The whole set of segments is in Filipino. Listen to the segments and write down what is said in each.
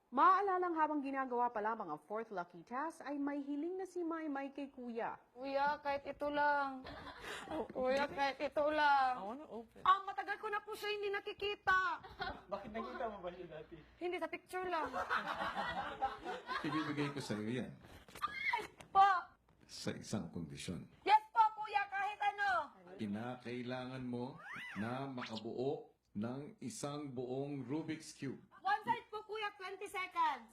Maalalang habang ginagawa pa lamang ang fourth lucky task ay may hiling na si Maymay kay Kuya. Kuya, kahit ito lang. Kuya, kahit ito lang. Matagal ko na po siya hindi nakikita. Bakit nakita mo ba siya dati? Hindi, sa picture lang. Ibibigay ko sa iyo yan Po! sa isang kondisyon. Yes po, kuya, kahit ano. Kinakailangan mo na makabuo ng isang buong Rubik's Cube. One side po, kuya, 20 seconds.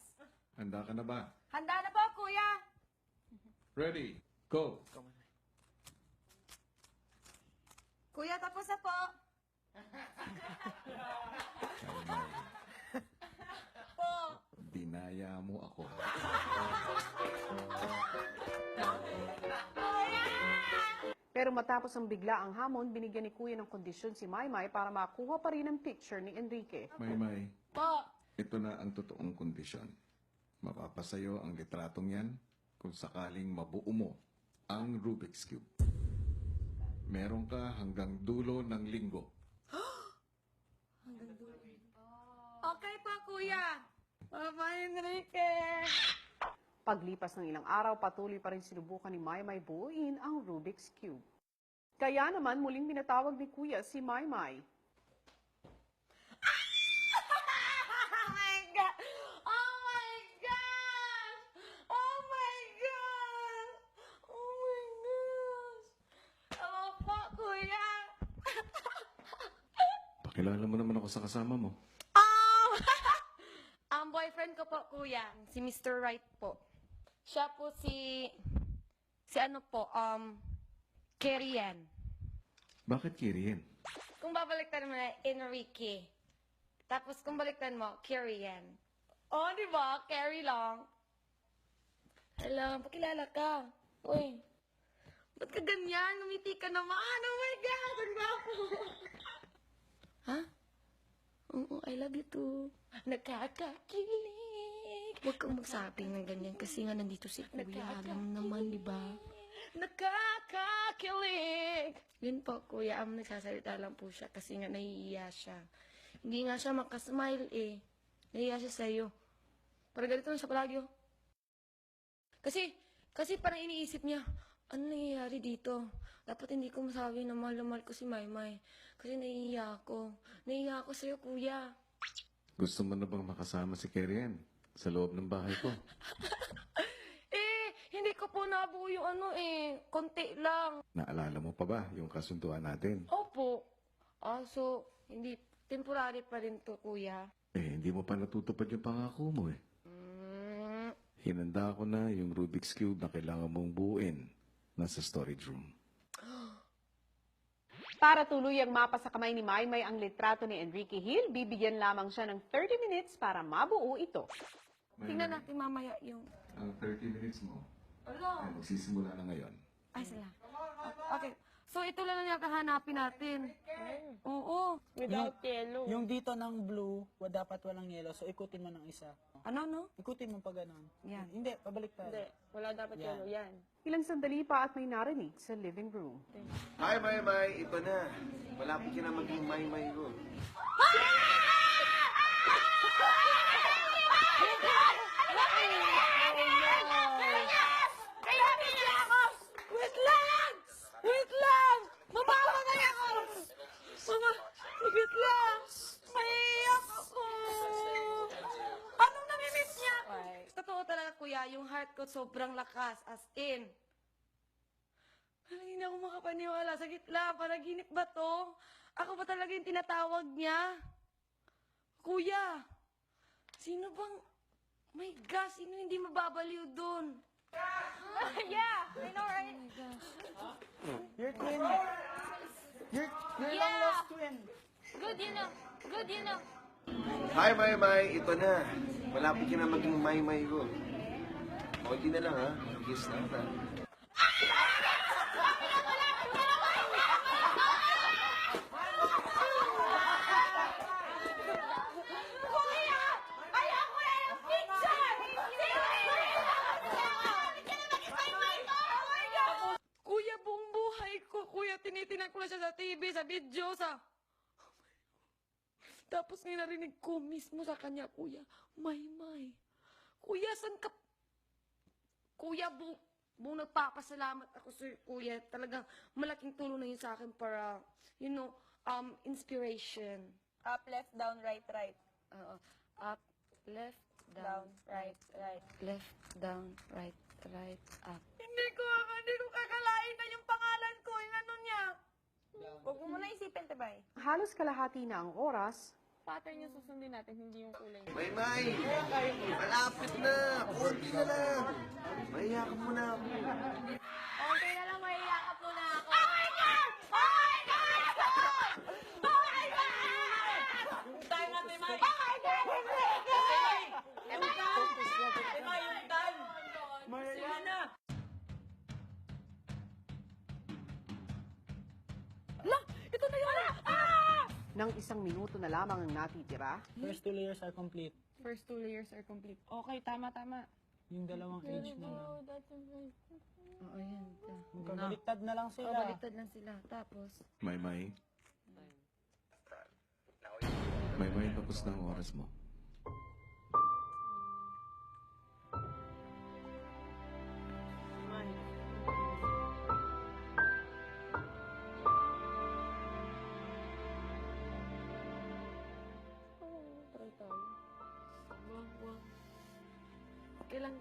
Handa ka na ba? Handa na po, kuya. Ready, go! Kuya, tapos na po. Po. Dinaya mo ako. Pero matapos ang bigla ang hamon, binigyan ni Kuya ng kondisyon si Maymay para makuha pa rin ang picture ni Enrique. Maymay, Po. ito na ang totoong kondisyon. Mapapasayo ang litratong yan kung sakaling mabuo mo ang Rubik's Cube. Meron ka hanggang dulo ng linggo. Okay po, kuya. Papa Enrique. Paglipas ng ilang araw, patuloy pa rin sinubukan ni Maymay buuin ang Rubik's Cube. Kaya naman muling pinatawag ni Kuya si Maymay. Oh my God! Oh my God! Oh my God! Oh my gosh! Hello po, kuya. Pakilala mo naman ako sa kasama mo. Ang boyfriend ko po, kuya, si Mr. Right po. Siya po si ano po, Kerian. Bakit Kirian? Kung babaliktad mo na, Enrique. Tapos kung baliktan mo, Kerian. Oh, di ba? Kerry lang. Hello, pakilala ka. Uy, ba't ka ganyan? Ngumiti ka naman. Oh my God, ang gwapo. Ha? Oo, I love you too. Nakakakilig. Huwag kang magsabi ng ganyan kasi nga nandito si Kuya. Alam naman, di ba? Nakakakilig. Yun po, Kuya. Nagsasalita lang po siya kasi nga nahihiya siya. Hindi nga siya makasmile eh. Nahihiya siya sa'yo. Parang ganito lang siya palagi oh. Kasi parang iniisip niya, ano nangyayari dito? Dapat hindi ko masabi na mahal na mahal ko si Maymay. Kasi nahihiya ako. Nahihiya ako sa'yo, Kuya. Gusto mo na bang makasama si Kirian sa loob ng bahay ko? Hindi ko po nabuo yung konti lang. Naalala mo pa ba yung kasunduan natin? Opo. So, hindi, temporary pa rin to, Kuya. Hindi mo pa natutupad yung pangako mo eh. Hinanda ko na yung Rubik's Cube na kailangan mong buuin. Nasa storage room. Para tuluyang mapa sa kamay ni Maymay ang litrato ni Enrique Hill, bibigyan lamang siya ng 30 minutes para mabuo ito. Tingnan natin mamaya yung... Ang 30 minutes mo Hello. ay magsisimula na ngayon. Ay, sila. Okay. So, ito lang ang kahanapin natin. Oo. Without yellow. Yung dito ng blue, dapat walang yellow. So, ikutin mo ng isa. Ano, no? Ikutin mo pa ganun. Yan. Hindi, pabalik tayo. Hindi, wala dapat Yan. yellow yan. Ilang sandali pa at may narinig sa living room. Hi, Maymay! Ito na. Malapit ka na maging Maymay ko. Wait lang! Wait lang! Mabawa na ako! Wait lang! Maiyak ako! Anong namimiss niya? Totoo talaga, kuya, yung heart ko sobrang lakas, as in. Parang hindi ako makapaniwala sa gitla. Panaginip ba to? Ako ba talaga yung tinatawag niya? Kuya, sino bang... Oh my gosh, sino hindi mababaliw doon? Yeah, I know, right? Your twin. Your long lost twin. Good, you know. Good, you know. Hi, Maymay! Ito na. Malapit ka na maging Maymay ko. Konti na lang, ha? Kiss na kita. Kuya! Ayoko na yung picture! Kuya, buong buhay ko. Kuya, tinitinan ko na siya sa TV, sa video, sa... Tapos ngayon narinig ko mismo sa kanya, Kuya, Maymay. Kuya, san ka? Kuya, buong nagpapasalamat ako sa Kuya. Talagang malaking tulong na yun sa akin para, inspiration. Up, left, down, right, right. Up, left, Down, right, right. left, down, right, up. Hindi ko kakalain na yung pangalan ko. Ano niya? Huwag mo muna isipin, Tebay. Halos kalahati na ang oras, Pattern yung susundin natin, hindi yung kulay. Maymay! Malapit na! Konti na lang! Maiyakap mo na ako. Okay na lang, maiyakap mo na ako. Oh my God! Oh my God! Oh my God! Tayo na, Tebay! Oh my God! Tebay! Yung tan! Tebay, yung tan! Sila na! Ito na yun! nang 1 minuto na lamang ang natitira, First 2 layers are complete. First 2 layers are complete. Okay, tama. Yung dalawang edge na lang. Oo, yan. Magkabaliktad na lang sila. Baliktad lang sila. Tapos, Maymay. Maymay, tapos na ang oras mo. try tayo. Wag. Kailan,